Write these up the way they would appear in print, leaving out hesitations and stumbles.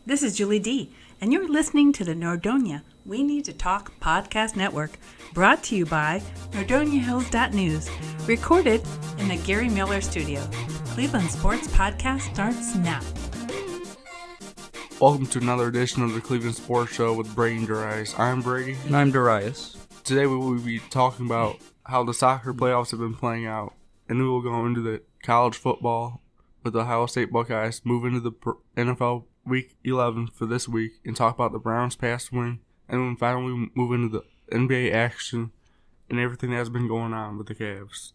This is Julie D., and you're listening to the Nordonia We Need to Talk podcast network, brought to you by NordoniaHills.news, recorded in the Gary Miller studio. Cleveland Sports Podcast starts now. Welcome to another edition of the Cleveland Sports Show with Brady and Darius. I'm Brady. And I'm Darius. Today we will be talking about how the soccer playoffs have been playing out, and then we will go into the college football with the Ohio State Buckeyes, move into the NFL Week 11 for this week, and talk about the Browns' past win, and then finally move into the NBA action and everything that has been going on with the Cavs.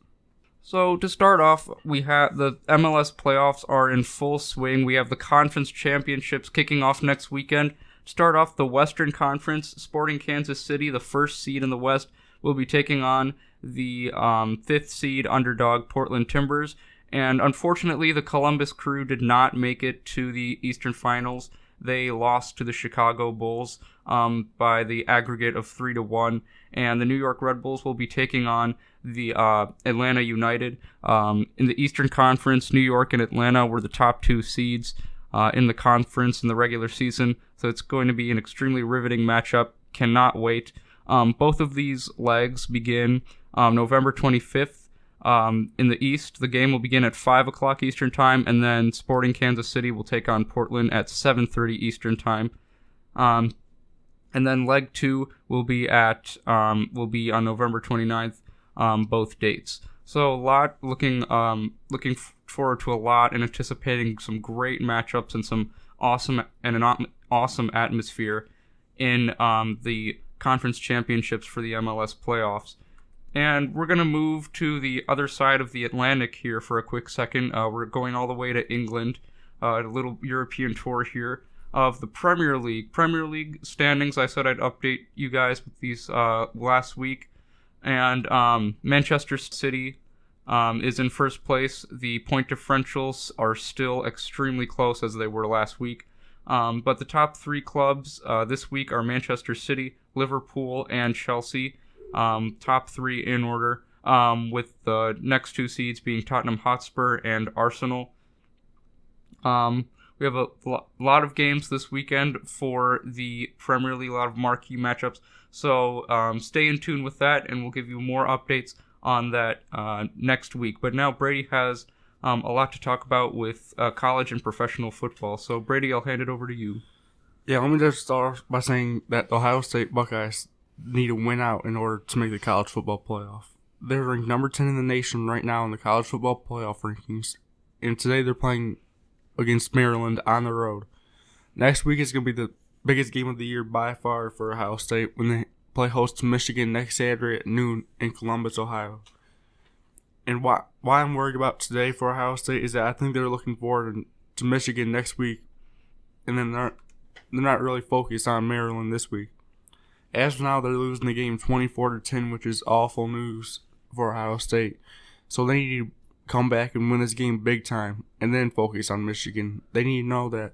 So to start off, we have the MLS playoffs are in full swing. We have the conference championships kicking off next weekend. To start off the Western Conference, Sporting Kansas City, the first seed in the West, will be taking on the fifth seed underdog Portland Timbers. And unfortunately, the Columbus Crew did not make it to the Eastern Finals. They lost to the Chicago Bulls by the aggregate of 3-1. And the New York Red Bulls will be taking on the Atlanta United. In the Eastern Conference, New York and Atlanta were the top two seeds in the conference in the regular season. So it's going to be an extremely riveting matchup. Cannot wait. Both of these legs begin November 25th. In the East, the game will begin at 5 o'clock Eastern Time, and then Sporting Kansas City will take on Portland at 7:30 Eastern Time. And then leg 2 will be on November 29th, both dates. So a lot looking forward to a lot and anticipating some great matchups and some awesome atmosphere in the conference championships for the MLS playoffs. And we're going to move to the other side of the Atlantic here for a quick second. We're going all the way to England, a little European tour here of the Premier League. Premier League standings, I said I'd update you guys with these last week. And Manchester City is in first place. The point differentials are still extremely close as they were last week. But the top three clubs this week are Manchester City, Liverpool, and Chelsea. Top three in order, with the next two seeds being Tottenham Hotspur and Arsenal. We have a lot of games this weekend for the Premier League, a lot of marquee matchups. So stay in tune with that, and we'll give you more updates on that next week. But now Brady has a lot to talk about with college and professional football. So Brady, I'll hand it over to you. Yeah, let me just start by saying that the Ohio State Buckeyes need to win out in order to make the college football playoff. They're ranked number 10 in the nation right now in the college football playoff rankings, and today they're playing against Maryland on the road. Next week is going to be the biggest game of the year by far for Ohio State when they play host to Michigan next Saturday at noon in Columbus, Ohio. And why I'm worried about today for Ohio State is that I think they're looking forward to Michigan next week, and then they're not really focused on Maryland this week. As of now, they're losing the game 24-10, which is awful news for Ohio State. So they need to come back and win this game big time and then focus on Michigan. They need to know that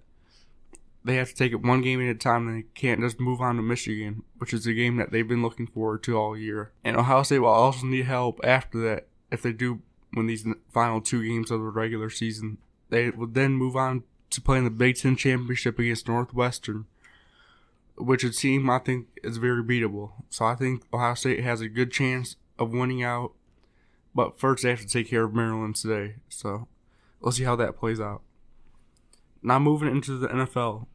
they have to take it one game at a time and they can't just move on to Michigan, which is a game that they've been looking forward to all year. And Ohio State will also need help after that if they do win these final two games of the regular season. They will then move on to playing the Big Ten Championship against Northwestern, which a team I think is very beatable. So I think Ohio State has a good chance of winning out. But first they have to take care of Maryland today. So we'll see how that plays out. Now moving into the NFL.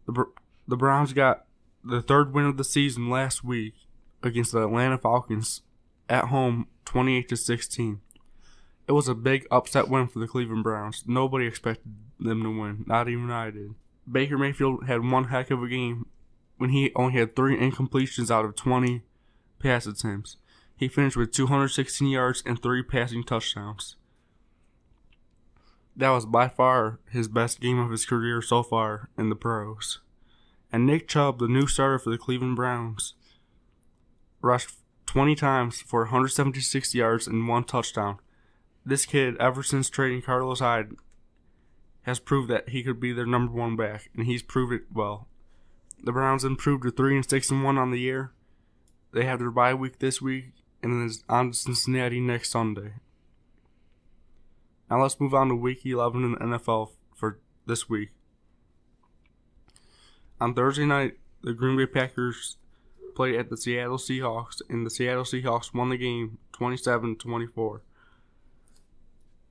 The Browns got the third win of the season last week against the Atlanta Falcons at home 28-16. It was a big upset win for the Cleveland Browns. Nobody expected them to win. Not even I did. Baker Mayfield had one heck of a game when he only had 3 incompletions out of 20 pass attempts. He finished with 216 yards and 3 passing touchdowns. That was by far his best game of his career so far in the pros. And Nick Chubb, the new starter for the Cleveland Browns, rushed 20 times for 176 yards and 1 touchdown. This kid, ever since trading Carlos Hyde, has proved that he could be their number one back, and he's proved it well. The Browns improved to 3-6-1 on the year. They have their bye week this week, and then it's on to Cincinnati next Sunday. Now let's move on to Week 11 in the NFL for this week. On Thursday night, the Green Bay Packers played at the Seattle Seahawks, and the Seattle Seahawks won the game 27-24.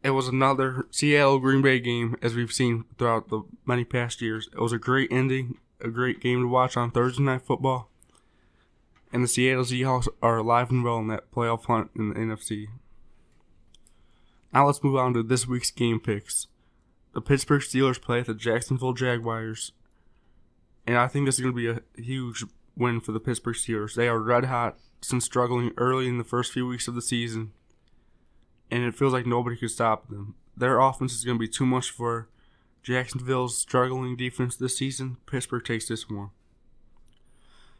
It was another Seattle-Green Bay game, as we've seen throughout the many past years. It was a great ending, a great game to watch on Thursday Night Football. And the Seattle Seahawks are alive and well in that playoff hunt in the NFC. Now let's move on to this week's game picks. The Pittsburgh Steelers play at the Jacksonville Jaguars. And I think this is going to be a huge win for the Pittsburgh Steelers. They are red hot since struggling early in the first few weeks of the season. And it feels like nobody could stop them. Their offense is going to be too much for Jacksonville's struggling defense this season. Pittsburgh takes this one.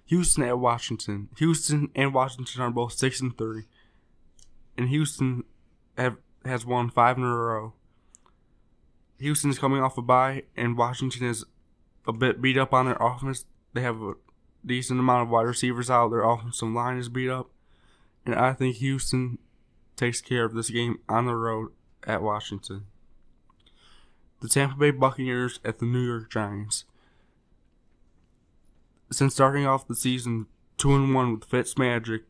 Houston at Washington. Houston and Washington are both 6-3. And Houston has won 5 in a row. Houston is coming off a bye, and Washington is a bit beat up on their offense. They have a decent amount of wide receivers out. Their offensive line is beat up. And I think Houston takes care of this game on the road at Washington. The Tampa Bay Buccaneers at the New York Giants. Since starting off the season 2-1 with Fitzmagic,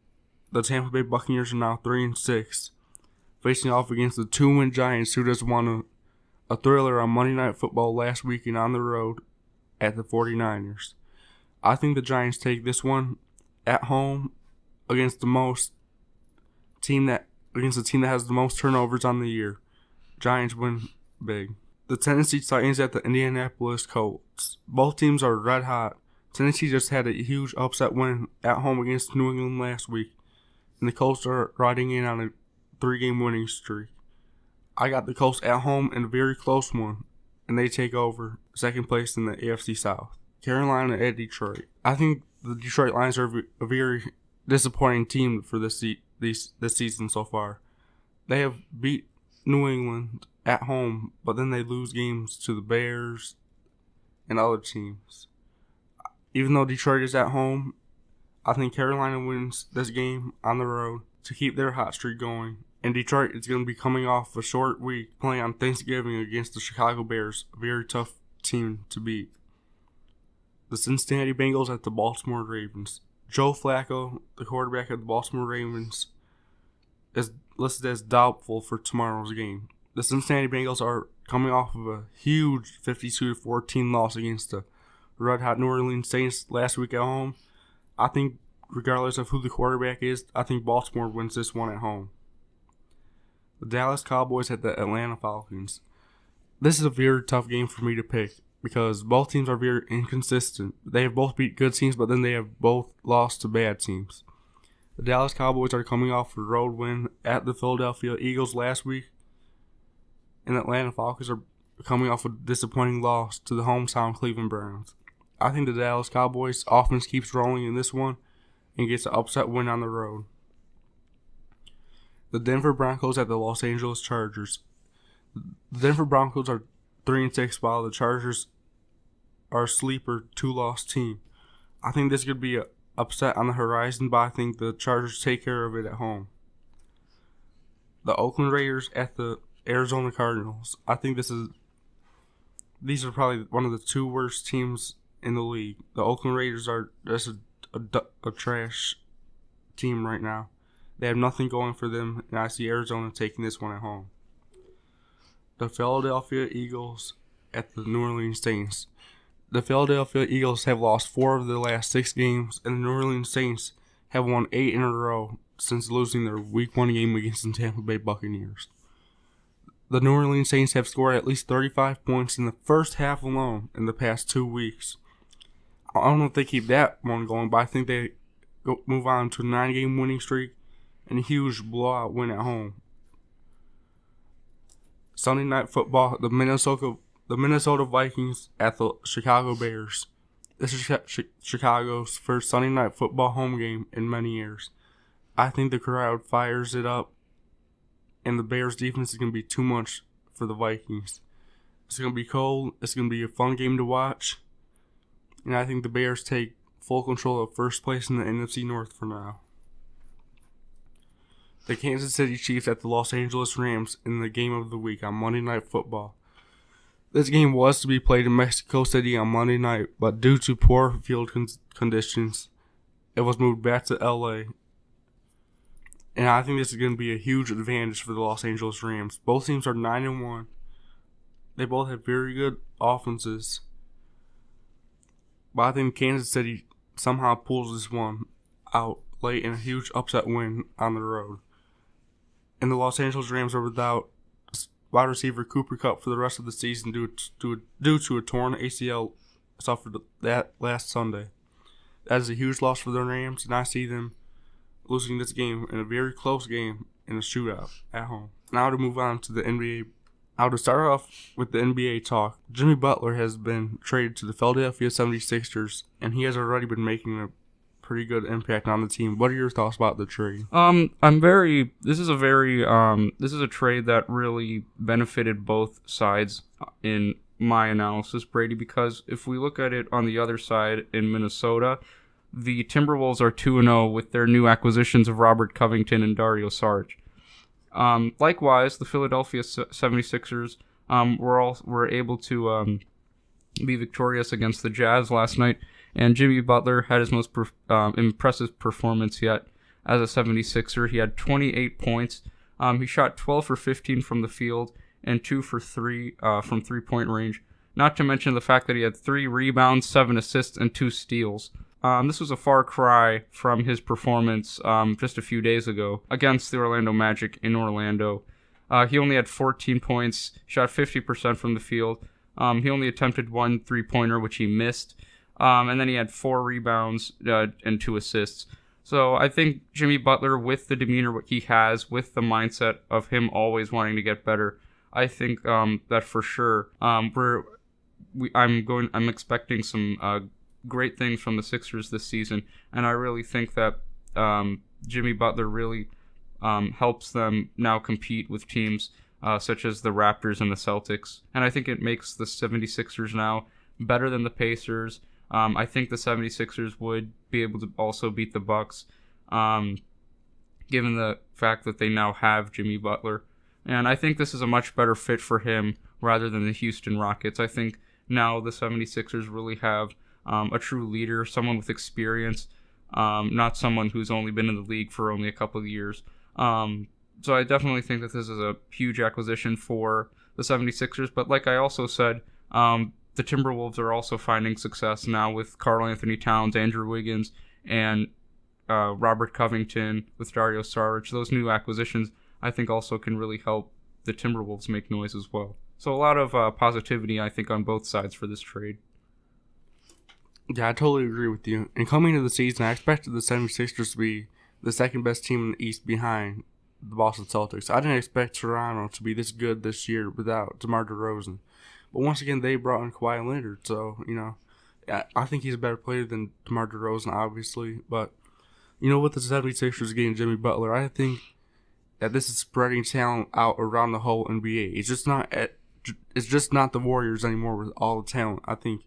the Tampa Bay Buccaneers are now 3-6, facing off against the 2-win Giants, who just won a thriller on Monday Night Football last weekend on the road at the 49ers. I think the Giants take this one at home against the team that has the most turnovers on the year. Giants win big. The Tennessee Titans at the Indianapolis Colts. Both teams are red hot. Tennessee just had a huge upset win at home against New England last week, and the Colts are riding in on a 3-game winning streak. I got the Colts at home in a very close one, and they take over second place in the AFC South. Carolina at Detroit. I think the Detroit Lions are a very disappointing team for this season so far. They have beat New England at home, but then they lose games to the Bears and other teams. Even though Detroit is at home, I think Carolina wins this game on the road to keep their hot streak going. And Detroit is going to be coming off a short week playing on Thanksgiving against the Chicago Bears, a very tough team to beat. The Cincinnati Bengals at the Baltimore Ravens. Joe Flacco, the quarterback of the Baltimore Ravens, is listed as doubtful for tomorrow's game. The Cincinnati Bengals are coming off of a huge 52-14 loss against the red-hot New Orleans Saints last week at home. I think, regardless of who the quarterback is, I think Baltimore wins this one at home. The Dallas Cowboys at the Atlanta Falcons. This is a very tough game for me to pick because both teams are very inconsistent. They have both beat good teams, but then they have both lost to bad teams. The Dallas Cowboys are coming off a road win at the Philadelphia Eagles last week, and the Atlanta Falcons are coming off a disappointing loss to the hometown Cleveland Browns. I think the Dallas Cowboys offense keeps rolling in this one and gets an upset win on the road. The Denver Broncos at the Los Angeles Chargers. The Denver Broncos are 3-6, while the Chargers are a sleeper 2-loss team. I think this could be an upset on the horizon, but I think the Chargers take care of it at home. The Oakland Raiders at the Arizona Cardinals. I think these are probably one of the 2 worst teams in the league. The Oakland Raiders are just a trash team right now. They have nothing going for them, and I see Arizona taking this one at home. The Philadelphia Eagles at the New Orleans Saints. The Philadelphia Eagles have lost 4 of their last 6 games, and the New Orleans Saints have won 8 in a row since losing their Week 1 game against the Tampa Bay Buccaneers. The New Orleans Saints have scored at least 35 points in the first half alone in the past 2 weeks. I don't know if they keep that one going, but I think they move on to a 9-game winning streak and a huge blowout win at home. Sunday Night Football, the Minnesota Vikings at the Chicago Bears. This is Chicago's first Sunday Night Football home game in many years. I think the crowd fires it up, and the Bears defense is going to be too much for the Vikings. It's going to be cold. It's going to be a fun game to watch. And I think the Bears take full control of first place in the NFC North for now. The Kansas City Chiefs at the Los Angeles Rams in the game of the week on Monday Night Football. This game was to be played in Mexico City on Monday night, but due to poor field conditions, it was moved back to LA. And I think this is going to be a huge advantage for the Los Angeles Rams. Both teams are 9-1. They both have very good offenses. But I think Kansas City somehow pulls this one out late in a huge upset win on the road. And the Los Angeles Rams are without wide receiver Cooper Kupp for the rest of the season due to a torn ACL suffered that last Sunday. That is a huge loss for the Rams, and I see them losing this game in a very close game in a shootout at home. Now to move on to the NBA. Now to start off with the NBA talk, Jimmy Butler has been traded to the Philadelphia 76ers, and he has already been making a pretty good impact on the team. What are your thoughts about the trade? This is a trade that really benefited both sides in my analysis, Brady, because if we look at it on the other side in Minnesota, the Timberwolves are 2-0 with their new acquisitions of Robert Covington and Dario Saric. Likewise, the Philadelphia 76ers were able to be victorious against the Jazz last night, and Jimmy Butler had his most impressive performance yet as a 76er. He had 28 points. He shot 12 for 15 from the field and 2 for 3 from three-point range, not to mention the fact that he had 3 rebounds, 7 assists, and 2 steals. This was a far cry from his performance just a few days ago against the Orlando Magic in Orlando. He only had 14 points, shot 50% from the field. He only attempted 1 3-pointer, which he missed. And then he had 4 rebounds and 2 assists. So I think Jimmy Butler, with the demeanor what he has, with the mindset of him always wanting to get better, I think that for sure I'm expecting some great things from the Sixers this season, and I really think that Jimmy Butler really helps them now compete with teams such as the Raptors and the Celtics, and I think it makes the 76ers now better than the Pacers. I think the 76ers would be able to also beat the Bucks, given the fact that they now have Jimmy Butler, and I think this is a much better fit for him rather than the Houston Rockets. I think now the 76ers really have a true leader, someone with experience, not someone who's only been in the league for only a couple of years. So I definitely think that this is a huge acquisition for the 76ers. But like I also said, the Timberwolves are also finding success now with Karl Anthony Towns, Andrew Wiggins, and Robert Covington with Dario Saric. Those new acquisitions, I think, also can really help the Timberwolves make noise as well. So a lot of positivity, I think, on both sides for this trade. Yeah, I totally agree with you. And coming into the season, I expected the 76ers to be the second best team in the East behind the Boston Celtics. I didn't expect Toronto to be this good this year without DeMar DeRozan. But once again, they brought in Kawhi Leonard. So, I think he's a better player than DeMar DeRozan, obviously. But, with the 76ers getting Jimmy Butler, I think that this is spreading talent out around the whole NBA. It's just not the Warriors anymore with all the talent. I think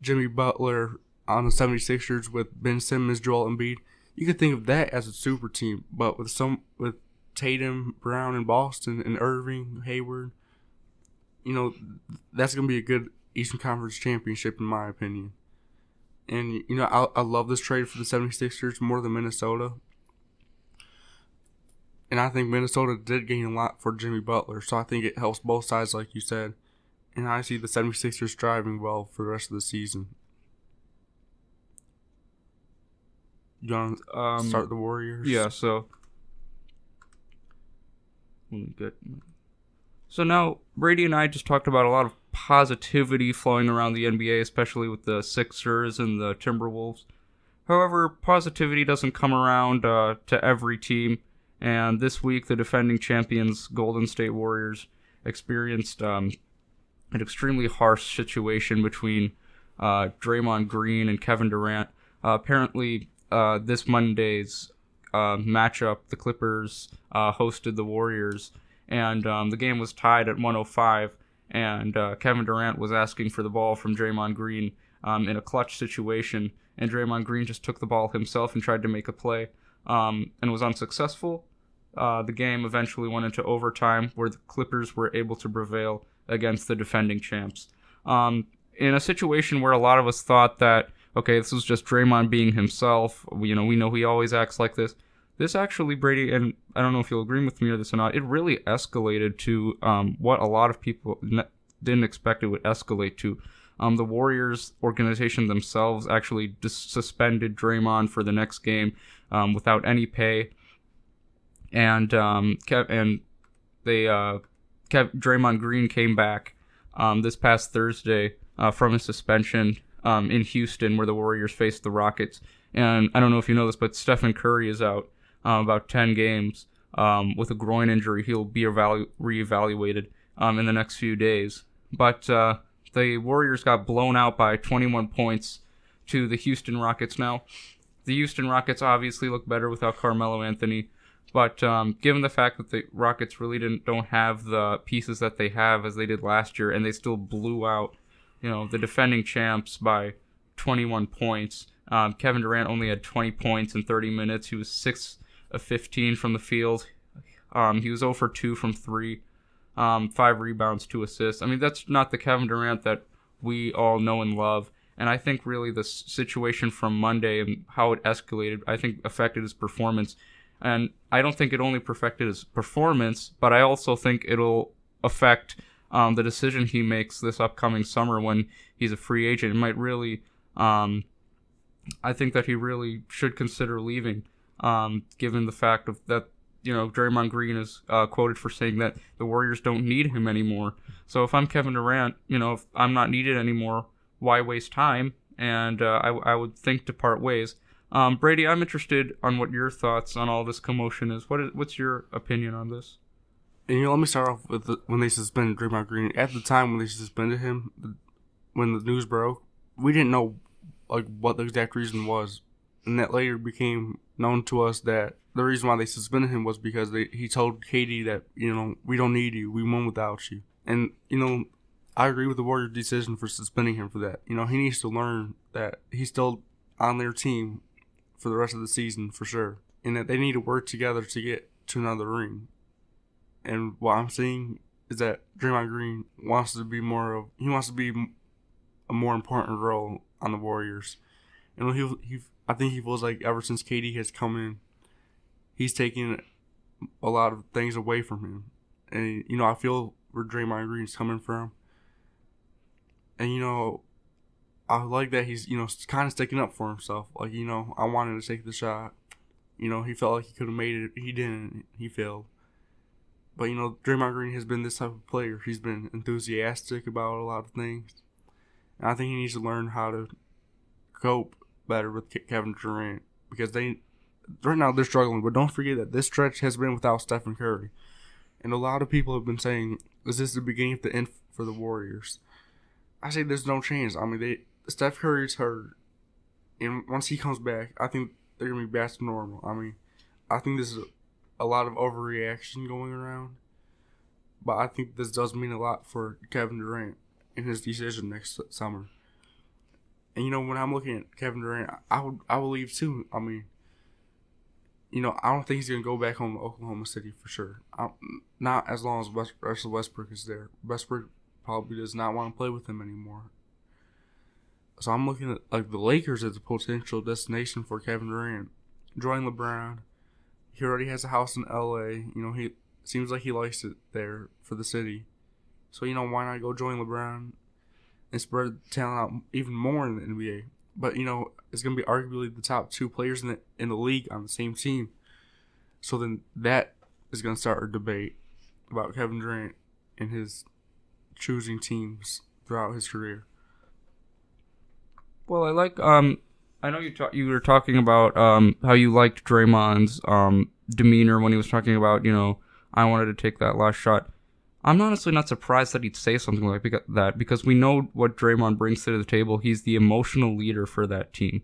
Jimmy Butler on the 76ers with Ben Simmons, Joel Embiid, you could think of that as a super team. But with Tatum, Brown in Boston, and Irving, Hayward, that's going to be a good Eastern Conference championship in my opinion. And, I love this trade for the 76ers more than Minnesota. And I think Minnesota did gain a lot for Jimmy Butler, so I think it helps both sides like you said. And I see the 76ers driving well for the rest of the season. You want to start the Warriors? Yeah, so now Brady and I just talked about a lot of positivity flowing around the NBA, especially with the Sixers and the Timberwolves. However, positivity doesn't come around to every team, and this week the defending champions Golden State Warriors experienced an extremely harsh situation between Draymond Green and Kevin Durant. Apparently, this Monday's matchup, the Clippers hosted the Warriors, and the game was tied at 105, and Kevin Durant was asking for the ball from Draymond Green in a clutch situation, and Draymond Green just took the ball himself and tried to make a play and was unsuccessful. The game eventually went into overtime where the Clippers were able to prevail against the defending champs. In a situation where a lot of us thought that, okay, this was just Draymond being himself, we know he always acts like this. This actually, Brady, and I don't know if you'll agree with me on this or not, it really escalated to what a lot of people didn't expect it would escalate to. The Warriors organization themselves actually suspended Draymond for the next game without any pay, and Draymond Green came back this past Thursday from his suspension in Houston, where the Warriors faced the Rockets. And I don't know if you know this, but Stephen Curry is out about 10 games with a groin injury. He'll be reevaluated in the next few days. But the Warriors got blown out by 21 points to the Houston Rockets. Now, the Houston Rockets obviously look better without Carmelo Anthony, but given the fact that the Rockets really don't have the pieces that they have as they did last year, and they still blew out, the defending champs by 21 points. Kevin Durant only had 20 points in 30 minutes. He was 6 of 15 from the field. He was 0 for 2 from 3. 5 rebounds, 2 assists. I mean, that's not the Kevin Durant that we all know and love. And I think really the situation from Monday and how it escalated, I think affected his performance. And I don't think it only affected his performance, but I also think it'll affect the decision he makes this upcoming summer when he's a free agent. It might really, I think that he really should consider leaving, given the fact of that. Draymond Green is quoted for saying that the Warriors don't need him anymore. So if I'm Kevin Durant, if I'm not needed anymore, why waste time? And I would think to part ways. Brady, I'm interested on what your thoughts on all this commotion is. What's your opinion on this? And let me start off with when they suspended Draymond Green. At the time when they suspended him, when the news broke, we didn't know what the exact reason was, and that later became known to us that the reason why they suspended him was because he told KD that, we don't need you. We won without you. And, I agree with the Warriors' decision for suspending him for that. He needs to learn that he's still on their team for the rest of the season for sure. And that they need to work together to get to another ring. And what I'm seeing is that Draymond Green wants to be a more important role on the Warriors. And I think he feels like ever since KD has come in, he's taking a lot of things away from him. And, I feel where Draymond Green's coming from. And, I like that he's, kind of sticking up for himself. Like, I wanted to take the shot. He felt like he could have made it. He didn't. He failed. But, Draymond Green has been this type of player. He's been enthusiastic about a lot of things. And I think he needs to learn how to cope better with Kevin Durant. Because right now they're struggling. But don't forget that this stretch has been without Stephen Curry. And a lot of people have been saying, is this the beginning of the end for the Warriors? I say there's no chance. I mean, Steph Curry's hurt. And once he comes back, I think they're going to be back to normal. I mean, I think this is a lot of overreaction going around. But I think this does mean a lot for Kevin Durant in his decision next summer. And, when I'm looking at Kevin Durant, I would leave too. I mean, I don't think he's going to go back home to Oklahoma City for sure. Not as long as Russell Westbrook is there. Westbrook probably does not want to play with him anymore. So I'm looking at the Lakers as a potential destination for Kevin Durant. Join LeBron. He already has a house in LA. He seems like he likes it there for the city. So, why not go join LeBron and spread the talent out even more in the NBA? But, it's going to be arguably the top 2 players in the league on the same team. So then that is going to start a debate about Kevin Durant and his choosing teams throughout his career. Well, I like I know you were talking about how you liked Draymond's demeanor when he was talking about, I wanted to take that last shot. I'm honestly not surprised that he'd say something like that because we know what Draymond brings to the table. He's the emotional leader for that team.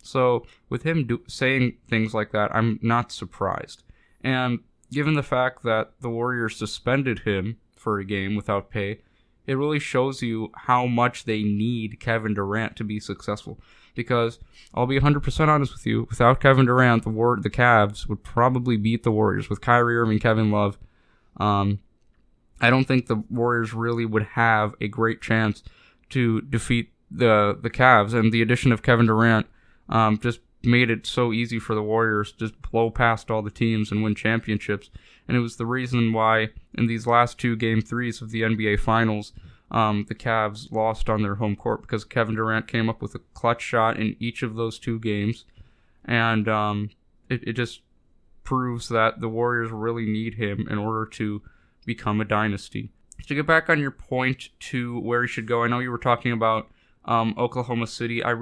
So with him saying things like that, I'm not surprised. And given the fact that the Warriors suspended him for a game without pay, it really shows you how much they need Kevin Durant to be successful. Because I'll be 100% honest with you, without Kevin Durant, the Cavs would probably beat the Warriors with Kyrie Irving, Kevin Love. I don't think the Warriors really would have a great chance to defeat the Cavs. And the addition of Kevin Durant just made it so easy for the Warriors to just blow past all the teams and win championships. And it was the reason why in these last 2 Game 3s of the NBA Finals, the Cavs lost on their home court, because Kevin Durant came up with a clutch shot in each of those 2 games. And it just proves that the Warriors really need him in order to become a dynasty. To get back on your point to where he should go, I know you were talking about Oklahoma City. I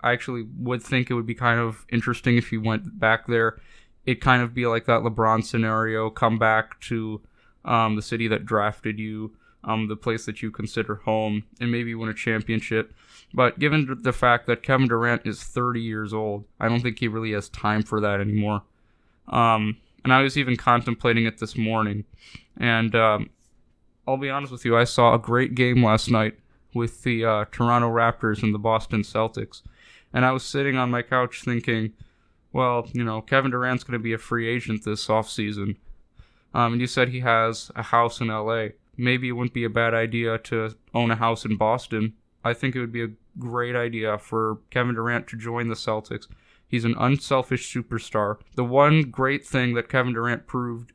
actually would think it would be kind of interesting if he went back there. It'd kind of be like that LeBron scenario, come back to the city that drafted you, the place that you consider home, and maybe win a championship. But given the fact that Kevin Durant is 30 years old, I don't think he really has time for that anymore. And I was even contemplating it this morning. And I'll be honest with you, I saw a great game last night with the Toronto Raptors and the Boston Celtics. And I was sitting on my couch thinking, well, Kevin Durant's going to be a free agent this offseason. And you said he has a house in LA. Maybe it wouldn't be a bad idea to own a house in Boston. I think it would be a great idea for Kevin Durant to join the Celtics. He's an unselfish superstar. The one great thing that Kevin Durant proved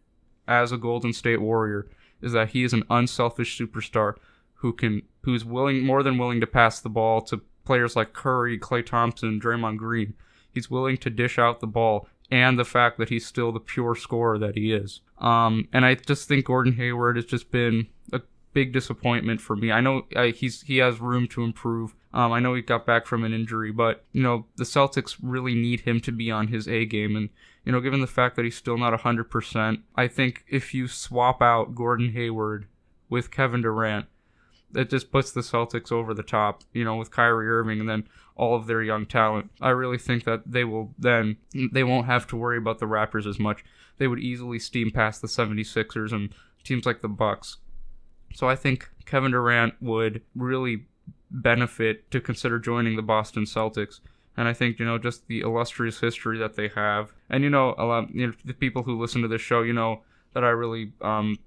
as a Golden State Warrior is that he is an unselfish superstar who's more than willing to pass the ball to players like Curry, Klay Thompson, Draymond Green. He's willing to dish out the ball, and the fact that he's still the pure scorer that he is. And I just think Gordon Hayward has just been a big disappointment for me. I know he has room to improve. I know he got back from an injury, but the Celtics really need him to be on his A game. And given the fact that he's still not 100%, I think if you swap out Gordon Hayward with Kevin Durant, that just puts the Celtics over the top, with Kyrie Irving and then all of their young talent. I really think that they won't have to worry about the Raptors as much. They would easily steam past the 76ers and teams like the Bucks. So I think Kevin Durant would really benefit to consider joining the Boston Celtics. And I think, just the illustrious history that they have. And, a lot, the people who listen to this show, that I really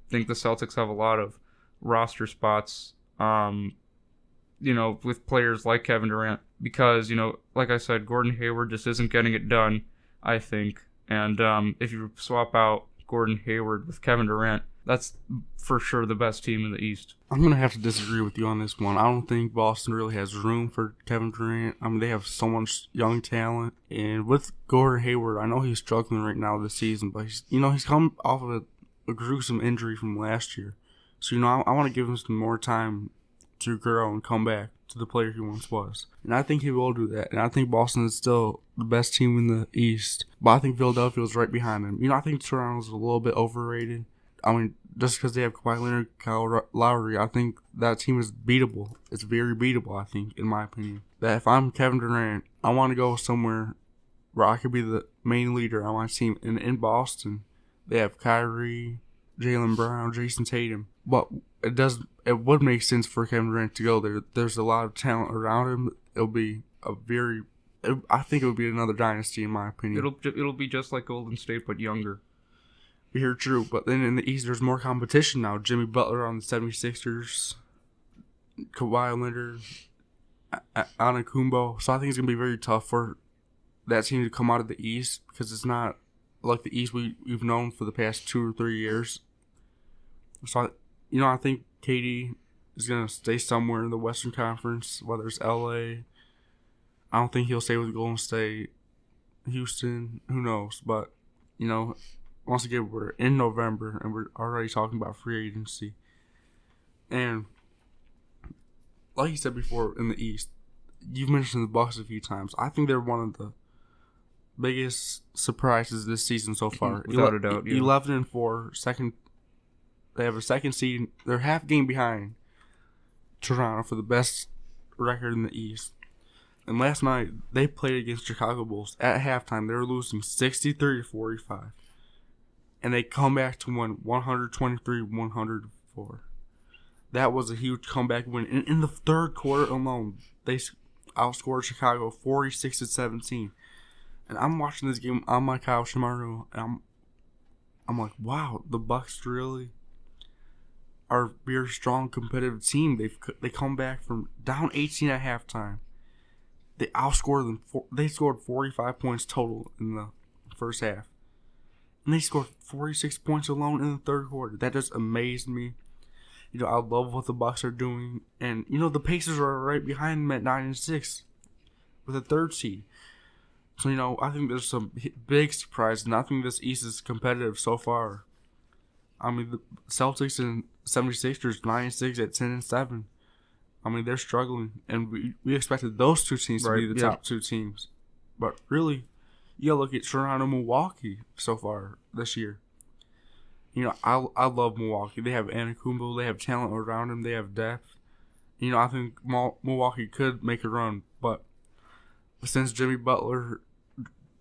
think the Celtics have a lot of roster spots, with players like Kevin Durant. Because, like I said, Gordon Hayward just isn't getting it done, I think. And if you swap out Gordon Hayward with Kevin Durant, that's for sure the best team in the East. I'm going to have to disagree with you on this one. I don't think Boston really has room for Kevin Durant. I mean, they have so much young talent. And with Gordon Hayward, I know he's struggling right now this season, but he's come off of a gruesome injury from last year. So, I want to give him some more time to grow and come back to the player he once was. And I think he will do that. And I think Boston is still the best team in the East. But I think Philadelphia is right behind them. I think Toronto's a little bit overrated. I mean, just because they have Kawhi Leonard, Kyle Lowry, I think that team is beatable. It's very beatable, I think, in my opinion. That if I'm Kevin Durant, I want to go somewhere where I could be the main leader on my team. And in Boston, they have Kyrie, Jaylen Brown, Jason Tatum. But it would make sense for Kevin Durant to go there. There's a lot of talent around him. I think it would be another dynasty, in my opinion. It'll be just like Golden State, but younger. You're true, but then in the East, there's more competition now. Jimmy Butler on the 76ers, Kawhi Leonard, Antetokounmpo. So I think it's going to be very tough for that team to come out of the East, because it's not like the East we've known for the past 2 or 3 years. So, I think KD is going to stay somewhere in the Western Conference, whether it's LA. I don't think he'll stay with Golden State, Houston, who knows. But, once again, we're in November, and we're already talking about free agency. And like you said before, in the East, you've mentioned the Bucks a few times. I think they're one of the biggest surprises this season so far. Without a doubt, yeah. 11-4, second. They have a second seed. They're half game behind Toronto for the best record in the East. And last night, they played against Chicago Bulls. At halftime, they were losing 63-45. And they come back to win 123-104. That was a huge comeback win. And in the third quarter alone, they outscored Chicago 46-17. And I'm watching this game on my couch tomorrow, and I'm like, wow, the Bucks really. are a very strong, competitive team. They come back from down 18 at halftime. They outscored them. They scored 45 points total in the first half. And they scored 46 points alone in the third quarter. That just amazed me. I love what the Bucks are doing. And, the Pacers are right behind them at 9-6 with a third seed. So, I think there's some big surprises. And I think this East is competitive so far. I mean, the Celtics and 76ers 9-6 at 10-7. I mean, they're struggling. And we expected those two teams to be the top two teams. But really, you gotta look at Toronto and Milwaukee so far this year. I love Milwaukee. They have Antetokounmpo. They have talent around them. They have depth. I think Milwaukee could make a run. But since Jimmy Butler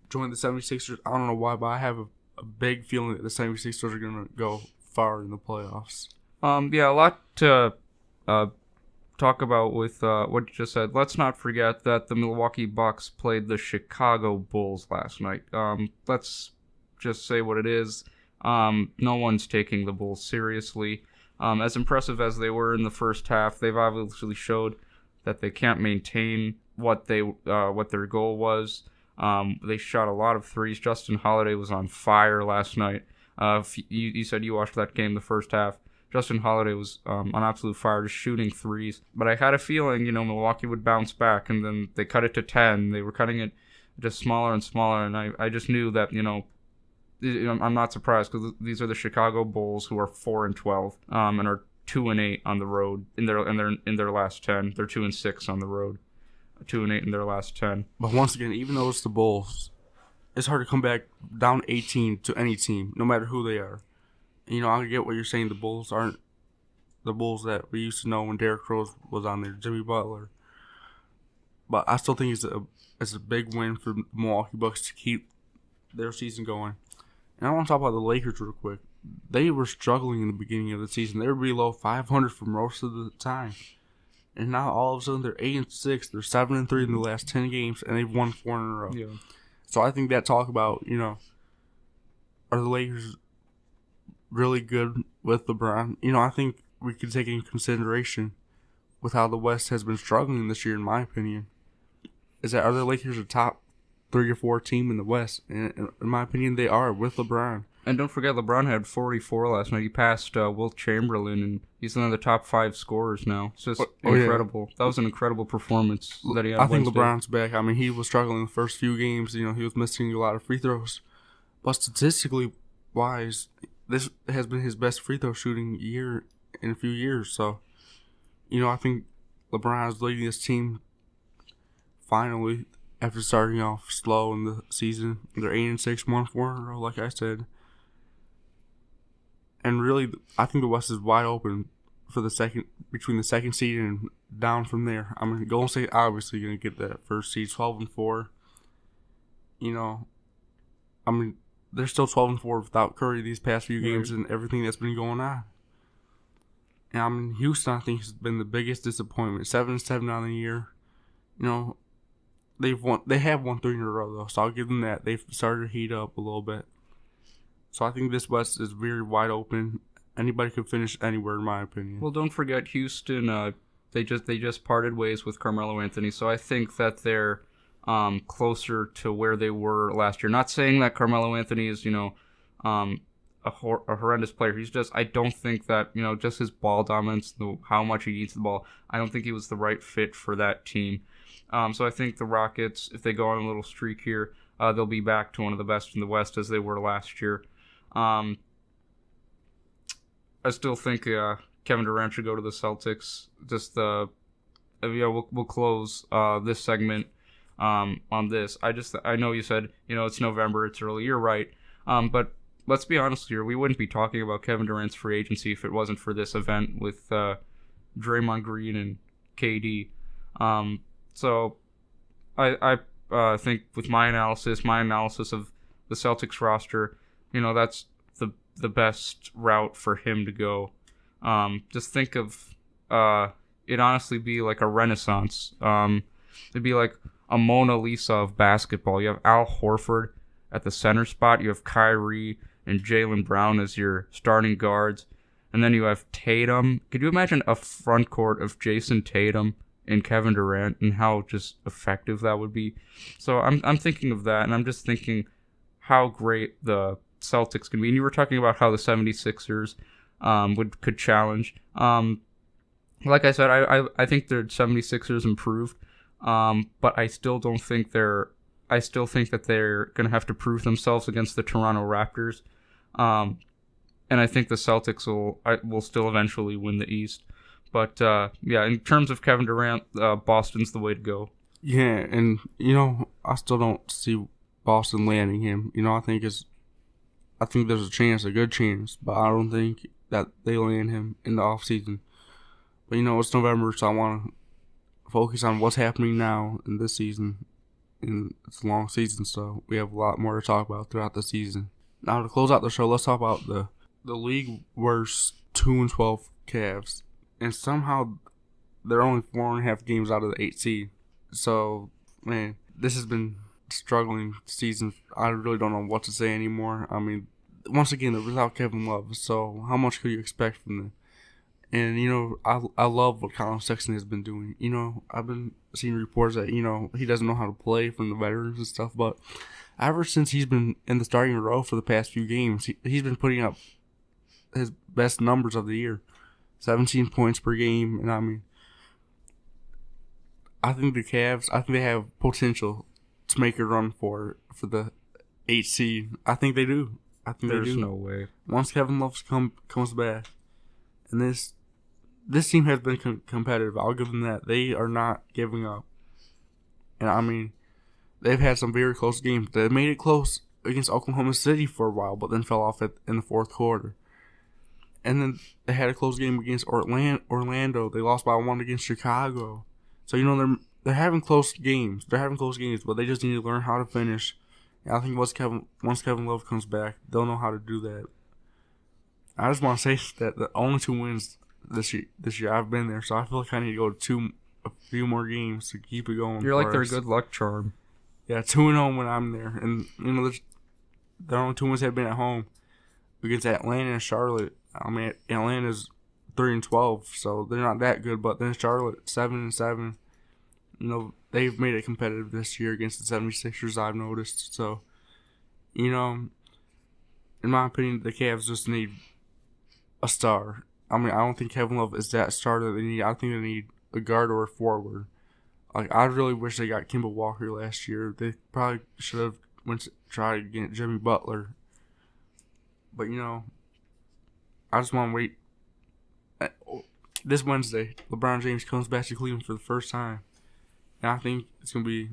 joined the 76ers, I don't know why, but I have a big feeling that the 76ers are going to go far in the playoffs. A lot to talk about with what you just said. Let's not forget that the Milwaukee Bucks played the Chicago Bulls last night. Let's just say what it is. No one's taking the Bulls seriously. As impressive as they were in the first half, they've obviously showed that they can't maintain what their goal was. They shot a lot of threes. Justin Holiday was on fire last night. You said you watched that game the first half. Justin Holiday was on absolute fire, just shooting threes. But I had a feeling, Milwaukee would bounce back, and then they cut it to 10. They were cutting it just smaller and smaller, and I just knew that, I'm not surprised because these are the Chicago Bulls who are 4-12 and are 2-8 on the road in their last 10. They're 2-6 on the road, 2-8 in their last 10. But once again, even though it's the Bulls, it's hard to come back down 18 to any team, no matter who they are. I get what you're saying. The Bulls aren't the Bulls that we used to know when Derrick Rose was on there, Jimmy Butler. But I still think it's a big win for the Milwaukee Bucks to keep their season going. And I want to talk about the Lakers real quick. They were struggling in the beginning of the season. They were below 500 for most of the time. And now all of a sudden they're 8-6. They're 7-3 in the last 10 games, and they've won 4 in a row. Yeah. So I think that talk about, are the Lakers really good with LeBron? I think we could take into consideration with how the West has been struggling this year, in my opinion, is that are the Lakers a top 3 or 4 team in the West? And in my opinion, they are with LeBron. And don't forget, LeBron had 44 last night. He passed Wilt Chamberlain, and he's one of the top 5 scorers now. It's just incredible. Yeah. That was an incredible performance that he had. I think LeBron's back. I mean, he was struggling the first few games. He was missing a lot of free throws. But statistically wise, this has been his best free throw shooting year in a few years. So, I think LeBron is leading this team finally after starting off slow in the season. They're 8-6, 1-4 in a row, like I said. And really, I think the West is wide open for between the second seed and down from there. I mean, Golden State obviously going to get that first seed, 12-4. I mean, they're still 12-4 without Curry these past few games and everything that's been going on. And I mean, Houston, I think, has been the biggest disappointment. 7-7 on the year. They have won 3 in a row though, so I'll give them that. They've started to heat up a little bit. So I think this West is very wide open. Anybody could finish anywhere, in my opinion. Well, don't forget Houston. They just parted ways with Carmelo Anthony, so I think that they're closer to where they were last year. Not saying that Carmelo Anthony is a horrendous player. I don't think that just his ball dominance, how much he needs the ball. I don't think he was the right fit for that team. So I think the Rockets, if they go on a little streak here, they'll be back to one of the best in the West as they were last year. I still think Kevin Durant should go to the Celtics. Just we'll close this segment on this. I know you said it's November, it's early. You're right, but let's be honest here. We wouldn't be talking about Kevin Durant's free agency if it wasn't for this event with Draymond Green and KD. So I think with my analysis of the Celtics roster, that's the best route for him to go. Just think of it'd honestly be like a renaissance. It'd be like a Mona Lisa of basketball. You have Al Horford at the center spot. You have Kyrie and Jaylen Brown as your starting guards. And then you have Tatum. Could you imagine a front court of Jason Tatum and Kevin Durant and how just effective that would be? So I'm thinking of that, and I'm just thinking how great the Celtics can be. And you were talking about how the 76ers could challenge. Like I said, I think the 76ers improved, but I still don't think I still think that they're going to have to prove themselves against the Toronto Raptors. And I think the Celtics will still eventually win the East. But, in terms of Kevin Durant, Boston's the way to go. Yeah, and, I still don't see Boston landing him. I think there's a good chance, but I don't think that they land him in the offseason. But, it's November, so I want to focus on what's happening now in this season. And it's a long season, so we have a lot more to talk about throughout the season. Now, to close out the show, let's talk about the league worst 2-12 Cavs. And somehow they're only 4.5 games out of the 8 seed. So, man, this has been a struggling season. I really don't know what to say anymore. I mean, once again, they're without Kevin Love. So, how much could you expect from them? And, I love what Colin Sexton has been doing. I've been seeing reports that, he doesn't know how to play from the veterans and stuff. But ever since he's been in the starting row for the past few games, he's been putting up his best numbers of the year. 17 points per game. And, I mean, I think the Cavs, they have potential to make a run for the 8 seed. I think they do. There's no way. Once Kevin Love comes back. And this team has been competitive. I'll give them that. They are not giving up. And, I mean, they've had some very close games. They made it close against Oklahoma City for a while, but then fell off in the fourth quarter. And then they had a close game against Orlando. They lost by 1 against Chicago. So, they're having close games. But they just need to learn how to finish. And I think once Kevin Love comes back, they'll know how to do that. I just want to say that the only 2 wins this year I've been there, so I feel like I need to go to a few more games to keep it going. You're like their good luck charm. Yeah, 2-0 when I'm there, and their only 2 wins have been at home against Atlanta and Charlotte. I mean, Atlanta's 3-12, so they're not that good. But then Charlotte 7-7. They've made it competitive this year against the 76ers. I've noticed. So, in my opinion, the Cavs just need a star. I mean, I don't think Kevin Love is that star that they need. I think they need a guard or a forward. Like, I really wish they got Kemba Walker last year. They probably should have tried to get Jimmy Butler. But, I just want to wait. This Wednesday, LeBron James comes back to Cleveland for the first time. And I think it's going to be...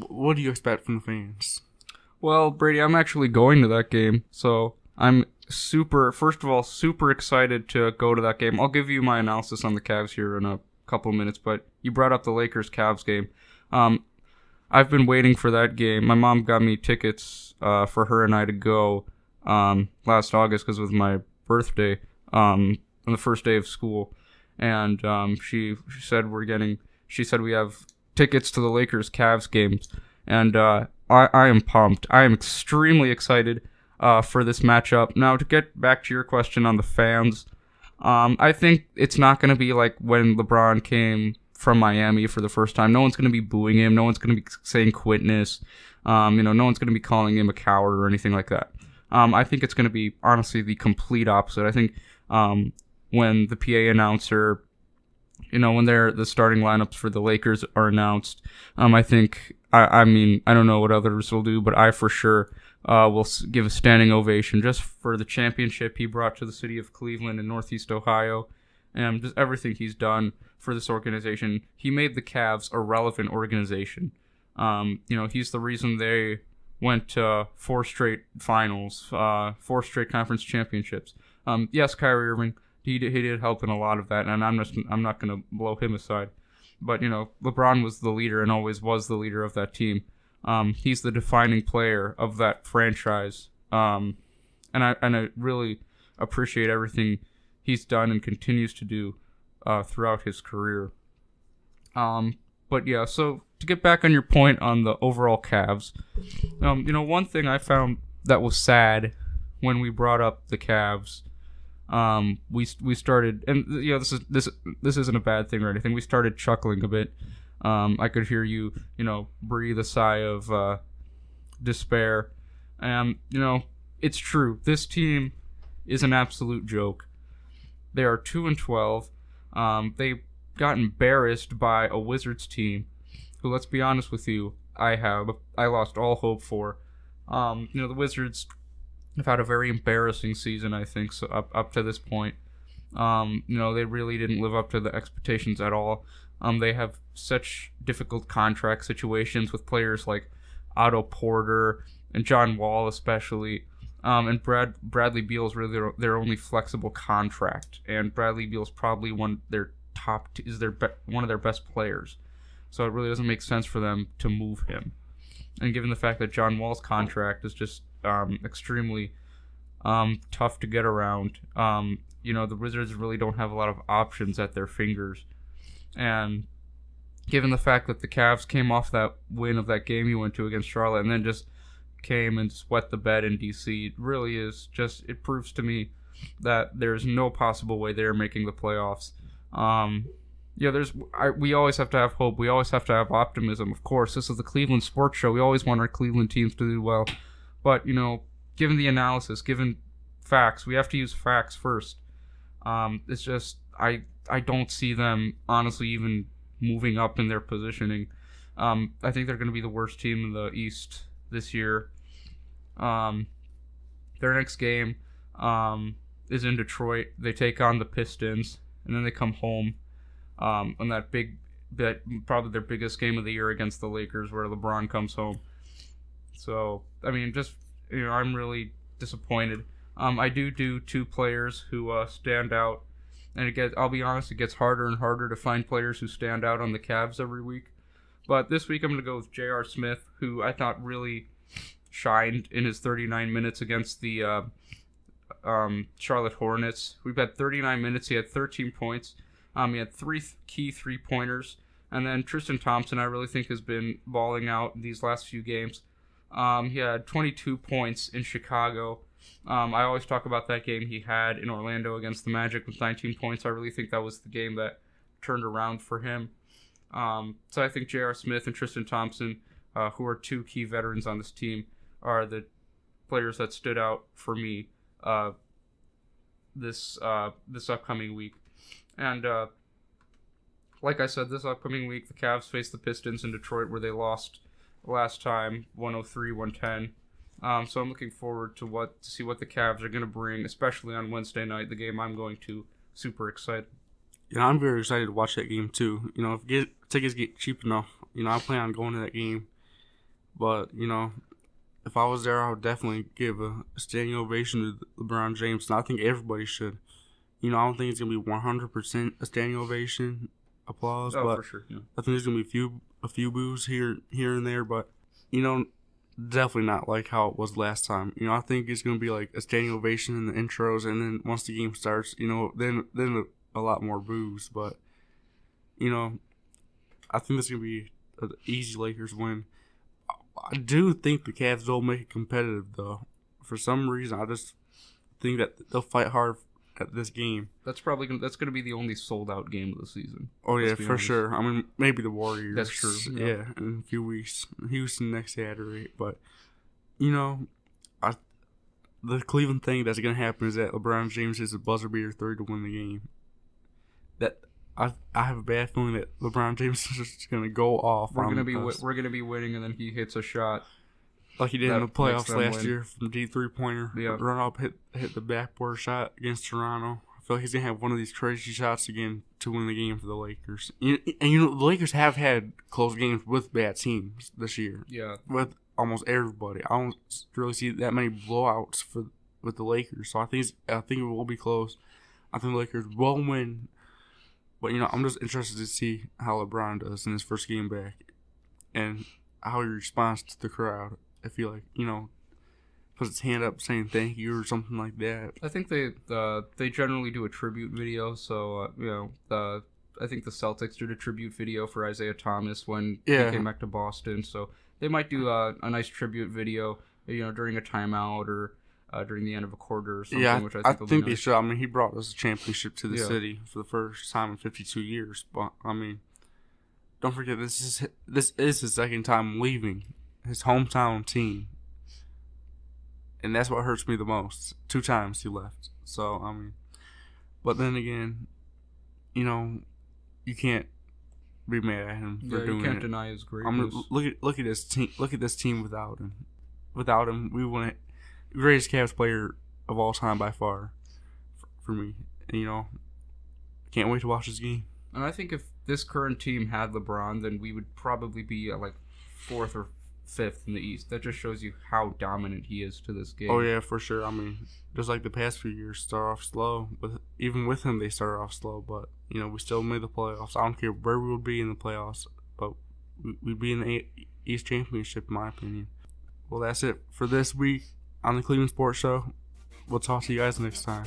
What do you expect from the fans? Well, Brady, I'm actually going to that game. So, I'm super excited to go to that game. I'll give you my analysis on the Cavs here in a couple of minutes, but you brought up the Lakers-Cavs game. I've been waiting for that game. My mom got me tickets for her and I to go last August because it was my birthday on the first day of school. And she said we have tickets to the Lakers-Cavs games. And I am pumped. I am extremely excited for this matchup. Now, to get back to your question on the fans, I think it's not going to be like when LeBron came from Miami for the first time. No one's going to be booing him. No one's going to be saying quitness. No one's going to be calling him a coward or anything like that. I think it's going to be, honestly, the complete opposite. I think when the PA announcer, when the starting lineups for the Lakers are announced, I think, I don't know what others will do, but I for sure will give a standing ovation just for the championship he brought to the city of Cleveland and Northeast Ohio, and just everything he's done for this organization. He made the Cavs a relevant organization. He's the reason they went to 4 straight finals, 4 straight conference championships. Yes, Kyrie Irving, he did help in a lot of that, and I'm not going to blow him aside. But, LeBron was the leader and always was the leader of that team. He's the defining player of that franchise. And I really appreciate everything he's done and continues to do throughout his career. But yeah, so to get back on your point on the overall Cavs, one thing I found that was sad when we brought up the Cavs we started, and this isn't a bad thing or anything. We started chuckling a bit. I could hear you, breathe a sigh of despair. It's true. This team is an absolute joke. They are 2-12. They got embarrassed by a Wizards team who, let's be honest with you, I lost all hope for. The Wizards have had a very embarrassing season, I think, so up to this point. They really didn't live up to the expectations at all. They have such difficult contract situations with players like Otto Porter and John Wall especially. And Bradley Beal's really their only flexible contract, and Bradley Beal's probably one of their best players. So it really doesn't make sense for them to move him. And given the fact that John Wall's contract is just extremely tough to get around, the Wizards really don't have a lot of options at their fingers. And given the fact that the Cavs came off that win of that game you went to against Charlotte and then just came and sweat the bed in DC, it really is just, it proves to me that there's no possible way they're making the playoffs. We always have to have hope. We always have to have optimism. Of course, this is the Cleveland Sports Show. We always want our Cleveland teams to do well. But, given the analysis, given facts, we have to use facts first. It's just, I don't see them, honestly, even moving up in their positioning. I think they're going to be the worst team in the East this year. Their next game is in Detroit. They take on the Pistons, and then they come home on probably their biggest game of the year against the Lakers, where LeBron comes home. So, I'm really disappointed. I do two players who stand out, and I'll be honest, it gets harder and harder to find players who stand out on the Cavs every week. But this week I'm going to go with J.R. Smith, who I thought really shined in his 39 minutes against the Charlotte Hornets. We've had 39 minutes. He had 13 points. He had 3 key three-pointers. And then Tristan Thompson, I really think, has been balling out these last few games. He had 22 points in Chicago. I always talk about that game he had in Orlando against the Magic with 19 points. I really think that was the game that turned around for him. So I think J.R. Smith and Tristan Thompson, who are 2 key veterans on this team, are the players that stood out for me this upcoming week. And like I said, this upcoming week, the Cavs face the Pistons in Detroit, where they lost last time, 103-110. So I'm looking forward to see what the Cavs are going to bring, especially on Wednesday night, the game I'm going to. Super excited. Yeah, I'm very excited to watch that game too. If tickets get cheap enough, I plan on going to that game. But, if I was there, I would definitely give a standing ovation to LeBron James, and I think everybody should. I don't think it's going to be 100% a standing ovation applause, but for sure, yeah. I think there's going to be a few boos here and there, but, definitely not like how it was last time. I think it's going to be like a standing ovation in the intros, and then once the game starts, then a lot more boos. But, I think this is going to be an easy Lakers win. I do think the Cavs will make it competitive, though. For some reason, I just think that they'll fight hard at this game. That's going to be the only sold out game of the season. Oh yeah, for sure. Maybe the Warriors. That's true. Yeah, in a few weeks. Houston next Saturday, but the Cleveland thing that's gonna happen is that LeBron James hits a buzzer beater third to win the game. That I have a bad feeling that LeBron James is just gonna go off. We're gonna be winning, and then he hits a shot like he did in the playoffs last year from deep 3-pointer. Yeah. Run up, hit the backboard shot against Toronto. I feel like he's gonna have one of these crazy shots again to win the game for the Lakers. And the Lakers have had close games with bad teams this year. Yeah. With almost everybody. I don't really see that many blowouts with the Lakers. So I think it will be close. I think the Lakers will win. But I'm just interested to see how LeBron does in his first game back, and how he responds to the crowd. I feel like puts his hand up saying thank you or something like that. I think they generally do a tribute video. So I think the Celtics did a tribute video for Isaiah Thomas when he came back to Boston. So they might do a nice tribute video, during a timeout or during the end of a quarter or something. Yeah, which I will think be they nice. should. I mean, he brought us a championship to the Yeah. city for the first time in 52 years. But I mean, don't forget this is his second time leaving his hometown team, and that's what hurts me the most. 2 times he left. So I mean, but then again, you can't be mad at him for doing it. You can't deny his I greatness. mean, look at this team. Look at this team without him. Without him, we wouldn't. Greatest Cavs player of all time by far, for me. And, can't wait to watch this game. And I think if this current team had LeBron, then we would probably be at 4th or 5th in the East. That just shows you how dominant he is to this game. Oh yeah, for sure. I mean, just like the past few years, start off slow. But even with him, they started off slow. But we still made the playoffs. I don't care where we would be in the playoffs, but we'd be in the East Championship, in my opinion. Well, that's it for this week on the Cleveland Sports Show. We'll talk to you guys next time.